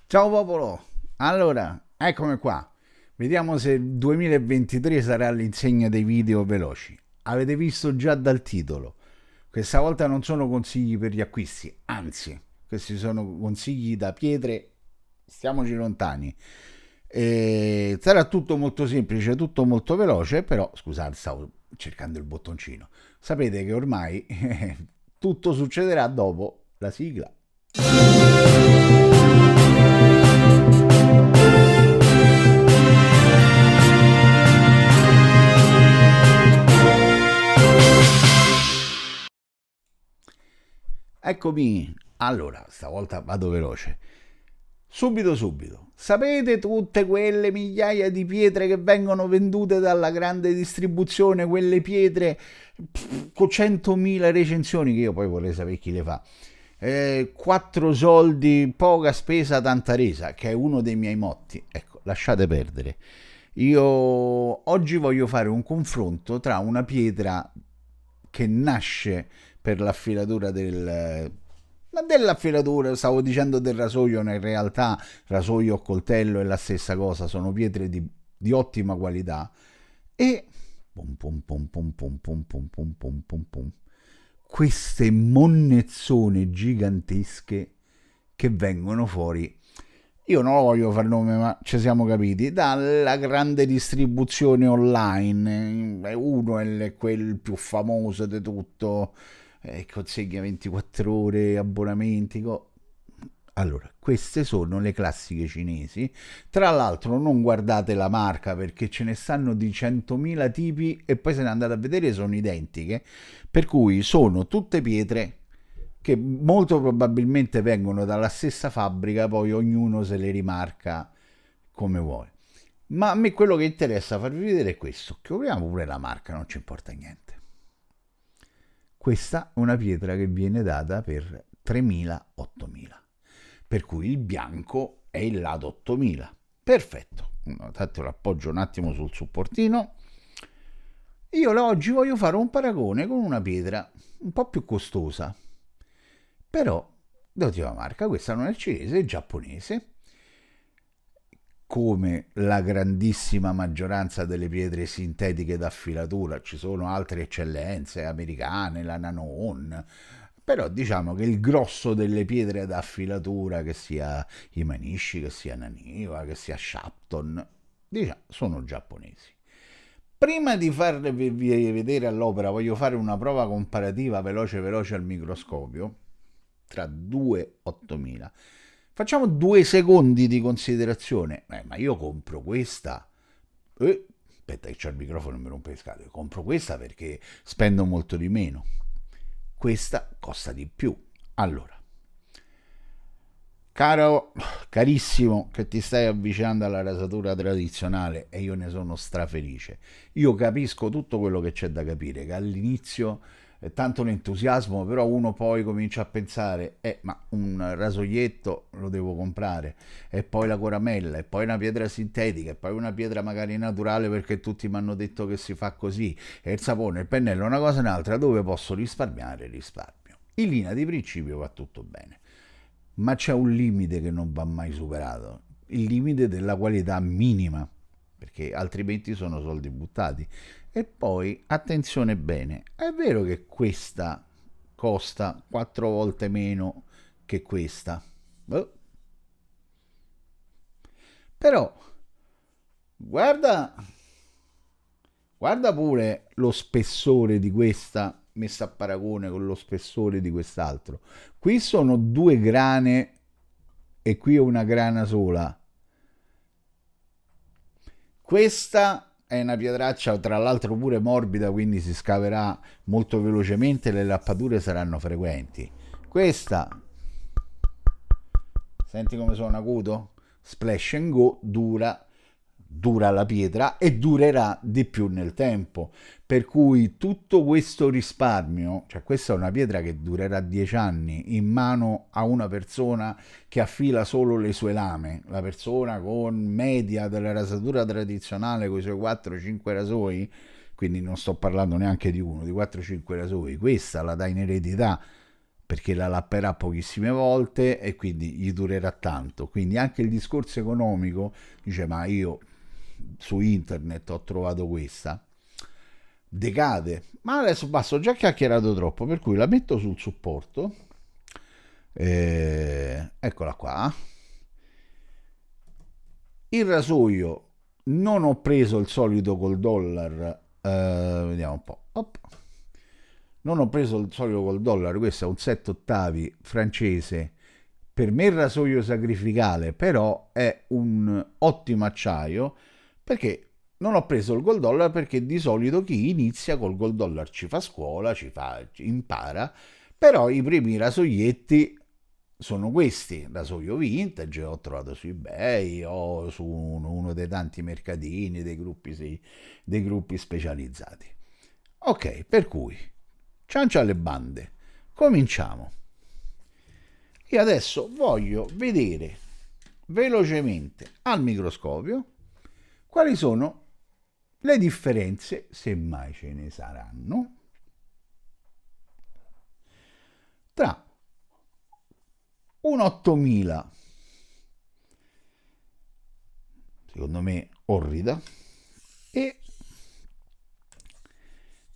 Ciao popolo! Allora, eccomi qua. Vediamo se il 2023 sarà all'insegna dei video veloci. Avete visto già dal titolo. Questa volta non sono consigli per gli acquisti, anzi, questi sono consigli da pietre, stiamoci lontani. E sarà tutto molto semplice, tutto molto veloce, però scusate, stavo cercando il bottoncino. Sapete che ormai tutto succederà dopo la sigla. Eccomi. Allora, stavolta vado veloce. Subito, subito. Sapete tutte quelle migliaia di pietre che vengono vendute dalla grande distribuzione, quelle pietre con 100.000 recensioni, che io poi vorrei sapere chi le fa. 4 soldi, poca spesa, tanta resa, che è uno dei miei motti. Ecco, lasciate perdere. Io oggi voglio fare un confronto tra una pietra che nasce per l'affilatura ma dell'affilatura, stavo dicendo del rasoio, ma in realtà rasoio o coltello è la stessa cosa, sono pietre di ottima qualità e pum pum pum pum pum pum pum pum pum pum pum, queste monnezzone gigantesche che vengono fuori. Io non lo voglio fare nome, ma ci siamo capiti. Dalla grande distribuzione online, uno è quel più famoso di tutto, consegna 24 ore, abbonamenti. Allora, queste sono le classiche cinesi. Tra l'altro, non guardate la marca perché ce ne stanno di 100.000 tipi e poi se ne andate a vedere sono identiche. Per cui sono tutte pietre che molto probabilmente vengono dalla stessa fabbrica, poi ognuno se le rimarca come vuole. Ma a me quello che interessa farvi vedere è questo. Chiamiamo pure la marca, non ci importa niente. Questa è una pietra che viene data per 3.000-8.000. Per cui il bianco è il lato 8.000. Perfetto. Tanto lo appoggio un attimo sul supportino. Io oggi voglio fare un paragone con una pietra un po' più costosa, però di ottima marca. Questa non è cinese, è giapponese. Come la grandissima maggioranza delle pietre sintetiche d'affilatura, ci sono altre eccellenze americane, la Nanon, però diciamo che il grosso delle pietre d'affilatura, che sia Imanishi, che sia Naniva, che sia Shapton, diciamo, sono giapponesi. Prima di farvi vedere all'opera, voglio fare una prova comparativa veloce veloce al microscopio tra due 8000. Facciamo 2 secondi di considerazione. Ma io compro questa. Aspetta che c'ho il microfono e mi rompe le scatole. Compro questa perché spendo molto di meno. Questa costa di più. Allora, caro, carissimo, che ti stai avvicinando alla rasatura tradizionale e io ne sono strafelice. Io capisco tutto quello che c'è da capire, che all'inizio è tanto l'entusiasmo, però uno poi comincia a pensare, ma un rasoietto lo devo comprare, e poi la coramella, e poi una pietra sintetica, e poi una pietra magari naturale perché tutti mi hanno detto che si fa così, e il sapone, il pennello, una cosa e un'altra, dove posso risparmiare, risparmio. In linea di principio va tutto bene, ma c'è un limite che non va mai superato, il limite della qualità minima, perché altrimenti sono soldi buttati. E poi, attenzione bene, è vero che questa costa 4 volte meno che questa, però guarda, guarda pure lo spessore di questa messa a paragone con lo spessore di quest'altro. Qui sono 2 grane e qui è una grana sola. Questa è una pietraccia, tra l'altro pure morbida, quindi si scaverà molto velocemente e le lappature saranno frequenti. Questa, senti come suona acuto? Splash and go, dura la pietra e durerà di più nel tempo, per cui tutto questo risparmio, cioè questa è una pietra che durerà 10 anni in mano a una persona che affila solo le sue lame, la persona con media della rasatura tradizionale con i suoi 4-5 rasoi, quindi non sto parlando neanche di uno, di 4-5 rasoi, questa la dà in eredità perché la lapperà pochissime volte e quindi gli durerà tanto. Quindi anche il discorso economico, dice ma io su internet ho trovato questa, decade. Ma adesso basta, ho già chiacchierato troppo, per cui la metto sul supporto. Eccola qua. Il rasoio non ho preso il solito col dollar. Vediamo un po'. Op. Non ho preso il solito col dollaro, questo è un 7 ottavi francese. Per me il rasoio sacrificale, però è un ottimo acciaio, perché non ho preso il gold dollar perché di solito chi inizia col gold dollar ci fa scuola, impara, però i primi rasoietti sono questi, rasoio vintage, ho trovato su eBay o su uno dei tanti mercatini, dei gruppi specializzati. Ok, per cui ciancia alle bande, cominciamo. Io adesso voglio vedere velocemente al microscopio quali sono le differenze, se mai ce ne saranno, tra un 8000, secondo me orrida, e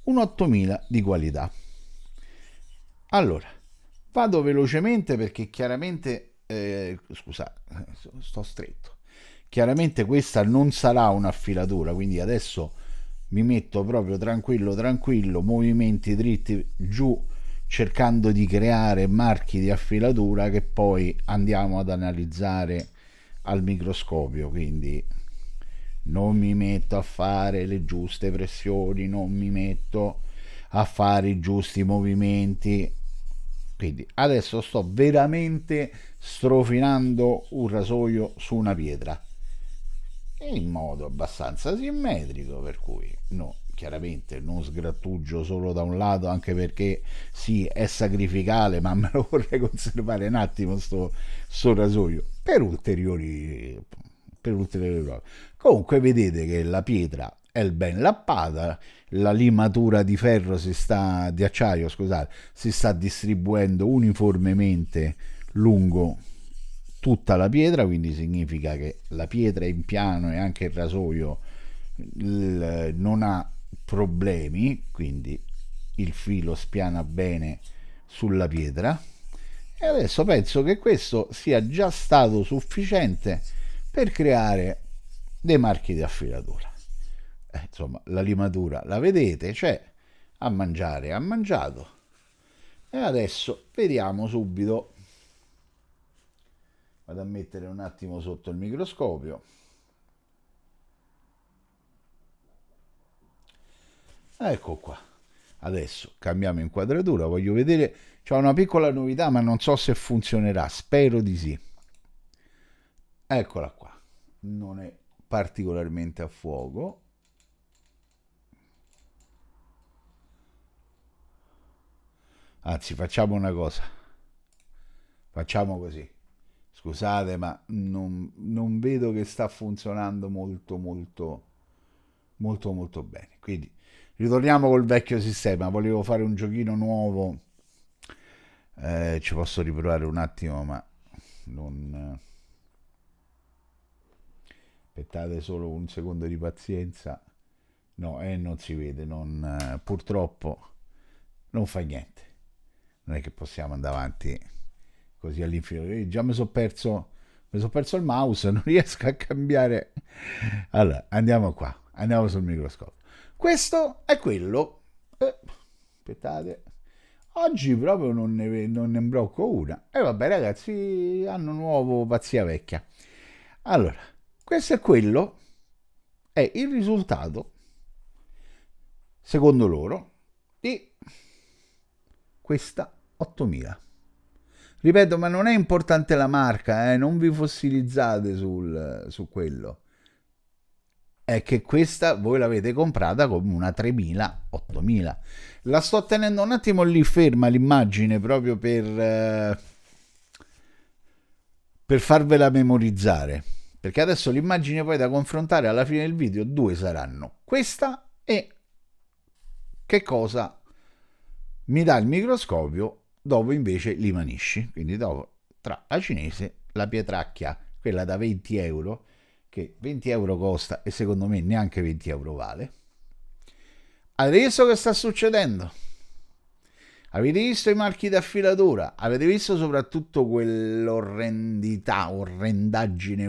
un 8000 di qualità. Allora, vado velocemente perché chiaramente, scusate, sto stretto. Chiaramente questa non sarà un'affilatura, quindi adesso mi metto proprio tranquillo, movimenti dritti giù, cercando di creare marchi di affilatura che poi andiamo ad analizzare al microscopio. Quindi non mi metto a fare le giuste pressioni, non mi metto a fare i giusti movimenti. Quindi adesso sto veramente strofinando un rasoio su una pietra in modo abbastanza simmetrico, per cui no, chiaramente non sgrattugio solo da un lato, anche perché sì, è sacrificale, ma me lo vorrei conservare un attimo sto rasoio per ulteriori prove. Comunque vedete che la pietra è ben lappata, la limatura di ferro di acciaio, scusate, si sta distribuendo uniformemente lungo tutta la pietra, quindi significa che la pietra è in piano e anche il rasoio non ha problemi, quindi il filo spiana bene sulla pietra. E adesso penso che questo sia già stato sufficiente per creare dei marchi di affilatura. Insomma, la limatura la vedete, c'è, a mangiare ha mangiato. E adesso vediamo subito, vado a mettere un attimo sotto il microscopio. Ecco qua. Adesso cambiamo inquadratura, voglio vedere, c'è una piccola novità ma non so se funzionerà, spero di sì. Eccola qua, non è particolarmente a fuoco. Anzi, facciamo una cosa, facciamo così. Scusate, ma non vedo che sta funzionando molto bene. Quindi ritorniamo col vecchio sistema. Volevo fare un giochino nuovo. Ci posso riprovare un attimo, ma non. Aspettate solo un secondo di pazienza. No, non si vede. Purtroppo non fa niente. Non è che possiamo andare avanti così all'infinito. Già mi sono perso il mouse, non riesco a cambiare. Allora, andiamo qua, andiamo sul microscopio. Questo è quello. Aspettate. Oggi proprio non ne imbrocco una. E vabbè ragazzi, anno nuovo, pazzia vecchia. Allora, questo è quello, è il risultato, secondo loro, di questa 8000. Ripeto, ma non è importante la marca, non vi fossilizzate su quello. È che questa voi l'avete comprata come una 3000, 8000. La sto tenendo un attimo lì ferma l'immagine proprio per farvela memorizzare. Perché adesso l'immagine poi da confrontare alla fine del video, due saranno. Questa e che cosa mi dà il microscopio dopo invece Limanisci, quindi dopo tra la cinese, la pietracchia, quella da 20 euro, che 20 euro costa e secondo me neanche 20 euro vale. Avete visto che sta succedendo? Avete visto i marchi d'affilatura? Avete visto soprattutto quell'orrendità, orrendaggine,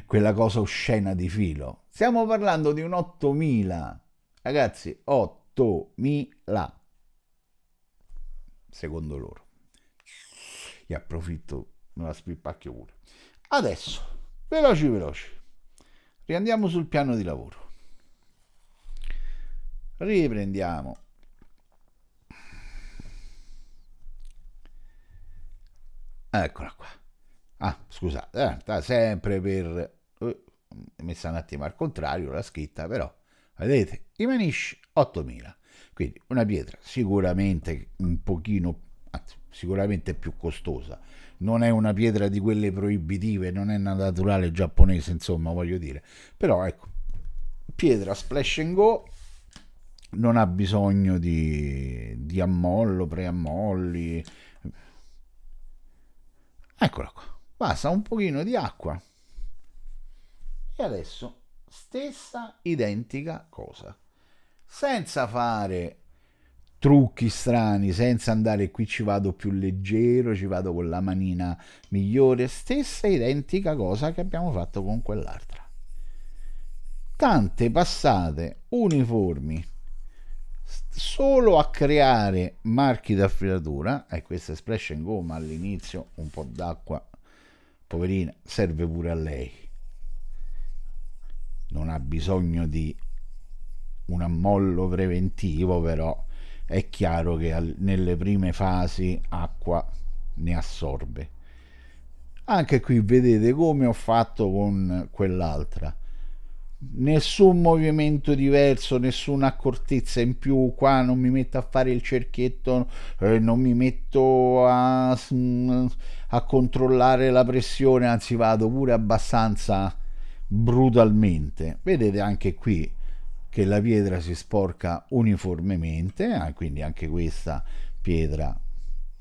quella cosa oscena di filo? Stiamo parlando di un 8000. Ragazzi, 8000 secondo loro. E approfitto, me la spippacchio pure. Adesso, veloci veloci, riandiamo sul piano di lavoro. Riprendiamo. Eccola qua. Ah, scusate, sta sempre per... messa un attimo al contrario la scritta, però, vedete, i Manish 8000. Quindi una pietra sicuramente un pochino, anzi, sicuramente più costosa. Non è una pietra di quelle proibitive, non è una naturale giapponese, insomma, voglio dire. Però ecco, pietra splash and go, non ha bisogno di ammollo, preammolli. Eccola qua, basta un pochino di acqua. E adesso stessa identica cosa, senza fare trucchi strani, senza andare qui ci vado più leggero, ci vado con la manina migliore, stessa identica cosa che abbiamo fatto con quell'altra. Tante passate uniformi solo a creare marchi d'affilatura. E questa è splash and go, ma all'inizio un po' d'acqua, poverina, serve pure a lei, non ha bisogno di un ammollo preventivo, però è chiaro che nelle prime fasi acqua ne assorbe. Anche qui vedete come ho fatto con quell'altra, nessun movimento diverso, nessuna accortezza in più. Qua non mi metto a fare il cerchietto, non mi metto a controllare la pressione, anzi vado pure abbastanza brutalmente. Vedete anche qui che la pietra si sporca uniformemente, quindi anche questa pietra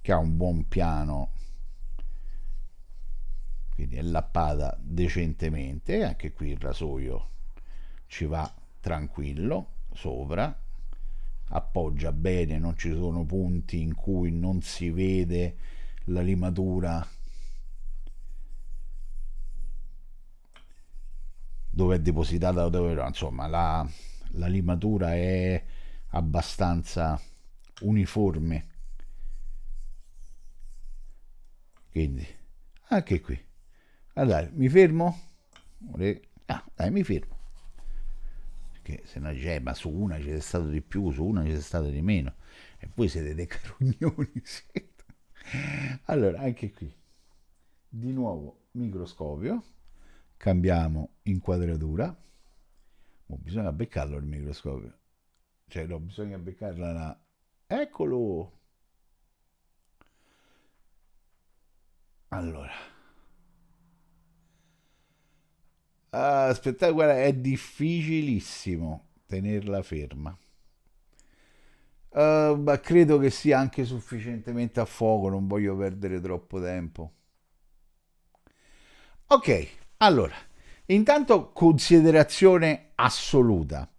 che ha un buon piano, quindi è lappata decentemente. Anche qui il rasoio ci va tranquillo sopra, appoggia bene, non ci sono punti in cui non si vede la limatura dove è depositata, dove no. Insomma, la limatura è abbastanza uniforme, quindi anche qui. Allora, mi fermo? Dai, mi fermo, che se no ma su una c'è stato di più, su una c'è stato di meno, e voi siete dei carognoni. Allora, anche qui di nuovo microscopio, cambiamo inquadratura. Bisogna beccarlo il microscopio, cioè no, bisogna beccarla eccolo. Allora, aspettate, guarda, è difficilissimo tenerla ferma. Ma credo che sia anche sufficientemente a fuoco, non voglio perdere troppo tempo. Ok, allora, intanto considerazione assoluta.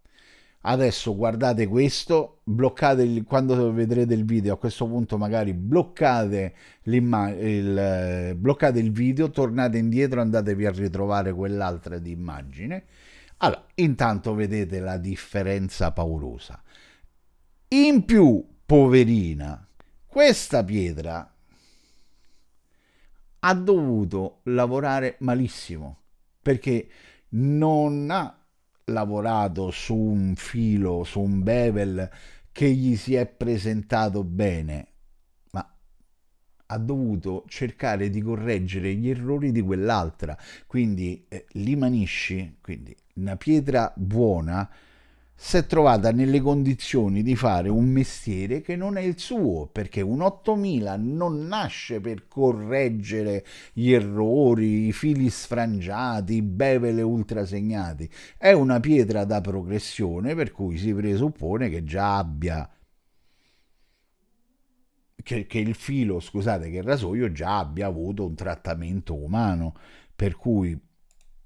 Adesso guardate questo, bloccate quando vedrete il video, a questo punto magari bloccate bloccate il video, tornate indietro, andatevi a ritrovare quell'altra di immagine. Allora, intanto vedete la differenza paurosa. In più, poverina, questa pietra ha dovuto lavorare malissimo, perché non ha lavorato su un filo, su un bevel che gli si è presentato bene, ma ha dovuto cercare di correggere gli errori di quell'altra. Quindi Limanisci, quindi una pietra buona, si è trovata nelle condizioni di fare un mestiere che non è il suo, perché un 8000 non nasce per correggere gli errori, i fili sfrangiati, i bevel ultrasegnati. È una pietra da progressione, per cui si presuppone che già abbia che il filo, scusate, che il rasoio già abbia avuto un trattamento umano, per cui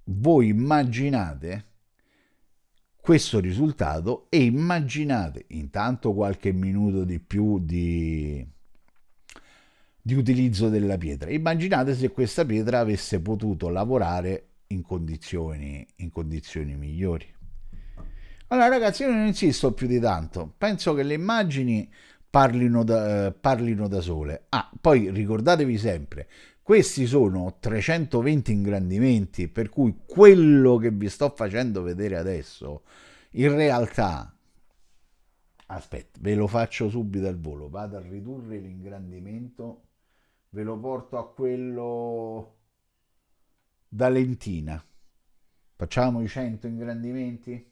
voi immaginate questo risultato e immaginate intanto qualche minuto di più di utilizzo della pietra. Immaginate se questa pietra avesse potuto lavorare in condizioni migliori. Allora ragazzi, io non insisto più di tanto, penso che le immagini parlino da sole. Ah, poi ricordatevi sempre, questi sono 320 ingrandimenti, per cui quello che vi sto facendo vedere adesso, in realtà, aspetta, ve lo faccio subito al volo, vado a ridurre l'ingrandimento, ve lo porto a quello da lentina. Facciamo i 100 ingrandimenti?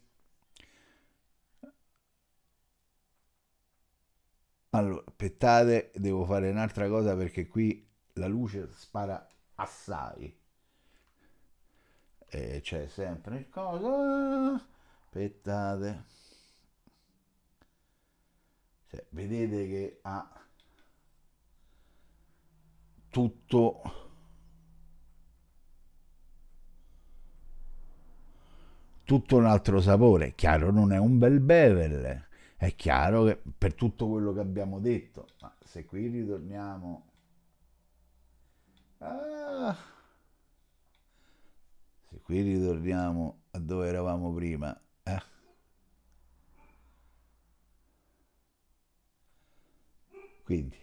Allora, aspettate, devo fare un'altra cosa perché qui la luce spara assai. E c'è sempre il coso. Aspettate. Cioè, vedete che ha tutto, tutto un altro sapore. Chiaro, non è un bel bevel. È chiaro che per tutto quello che abbiamo detto, ma se qui ritorniamo... Ah, se qui ritorniamo a dove eravamo prima, quindi,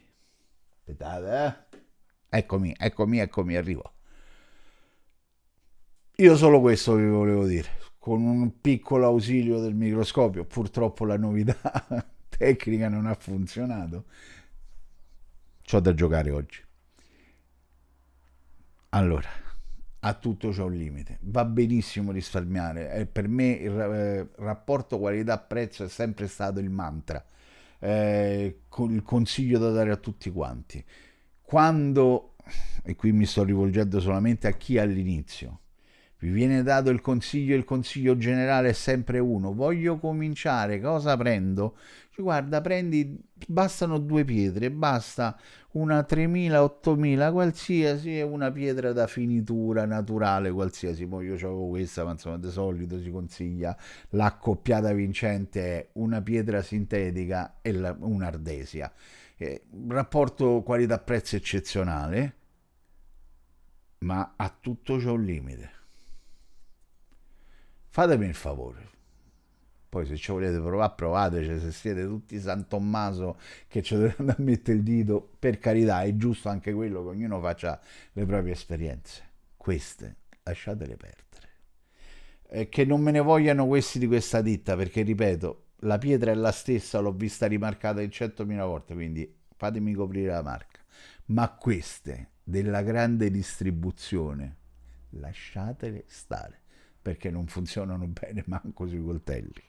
aspettate, eccomi, eccomi, eccomi, arrivo. Io solo questo vi volevo dire, con un piccolo ausilio del microscopio, purtroppo la novità tecnica non ha funzionato. C'ho da giocare oggi. Allora, a tutto c'è un limite. Va benissimo risparmiare. Per me il rapporto qualità-prezzo è sempre stato il mantra, il consiglio da dare a tutti quanti. Quando, e qui mi sto rivolgendo solamente a chi all'inizio, vi viene dato il consiglio generale è sempre uno, voglio cominciare, cosa prendo? Cioè, guarda, prendi, bastano due pietre, basta una 3000, 8000, qualsiasi, è una pietra da finitura naturale, qualsiasi, poi io avevo questa, ma insomma di solito si consiglia, l'accoppiata vincente è una pietra sintetica e un'ardesia. Rapporto qualità-prezzo eccezionale, ma a tutto c'è un limite. Fatemi il favore. Poi se ci volete provare, provateci, se siete tutti San Tommaso che ci dovete mettere il dito, per carità, è giusto anche quello che ognuno faccia le proprie esperienze. Queste lasciatele perdere. Che non me ne vogliano questi di questa ditta, perché ripeto, la pietra è la stessa, l'ho vista rimarcata in 100.000 volte, quindi fatemi coprire la marca. Ma queste della grande distribuzione, lasciatele stare, perché non funzionano bene manco sui coltelli.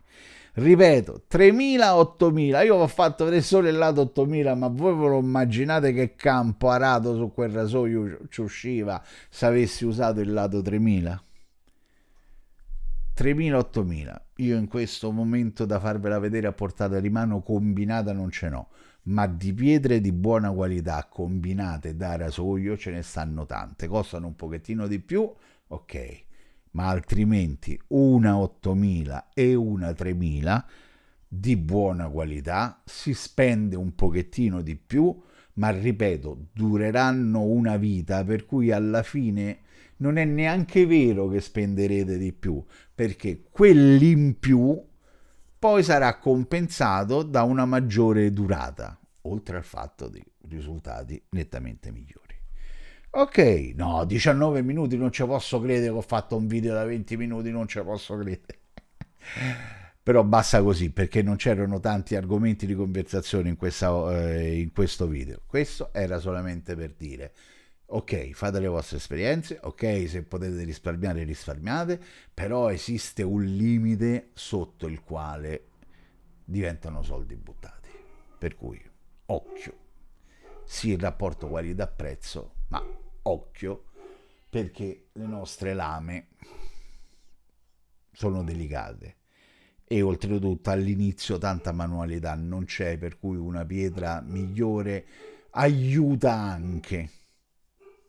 Ripeto, 3.000, 8.000, io ho fatto vedere solo il lato 8.000, ma voi ve lo immaginate che campo arato su quel rasoio ci usciva se avessi usato il lato 3.000? 3.000, 8.000. Io in questo momento da farvela vedere a portata di mano combinata non ce n'ho, ma di pietre di buona qualità combinate da rasoio ce ne stanno tante. Costano un pochettino di più, ok, ma altrimenti una 8.000 e una 3.000 di buona qualità, si spende un pochettino di più, ma ripeto, dureranno una vita, per cui alla fine non è neanche vero che spenderete di più, perché quell'in più poi sarà compensato da una maggiore durata, oltre al fatto di risultati nettamente migliori. Ok, no, 19 minuti, non ci posso credere che ho fatto un video da 20 minuti, non ci posso credere. Però basta così perché non c'erano tanti argomenti di conversazione in questo video. Questo era solamente per dire, ok, fate le vostre esperienze, ok, se potete risparmiare risparmiate, però esiste un limite sotto il quale diventano soldi buttati. Per cui, occhio, sì il rapporto qualità-prezzo, ma occhio perché le nostre lame sono delicate e oltretutto all'inizio tanta manualità non c'è, per cui una pietra migliore aiuta anche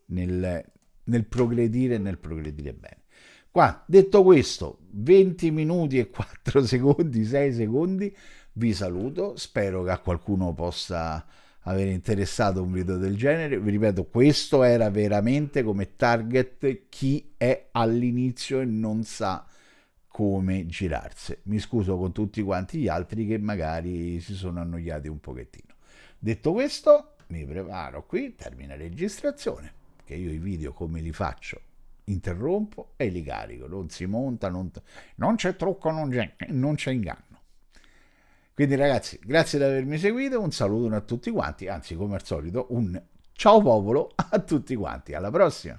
nel progredire e nel progredire bene. Qua, detto questo, 20 minuti e 4 secondi, 6 secondi, vi saluto, spero che a qualcuno possa avere interessato un video del genere. Vi ripeto, questo era veramente come target chi è all'inizio e non sa come girarsi. Mi scuso con tutti quanti gli altri che magari si sono annoiati un pochettino. Detto questo, mi preparo qui, termina registrazione, che io i video come li faccio interrompo e li carico, non si monta, non c'è trucco, non c'è inganno. Quindi ragazzi, grazie di avermi seguito, un saluto a tutti quanti, anzi come al solito un ciao popolo a tutti quanti, alla prossima!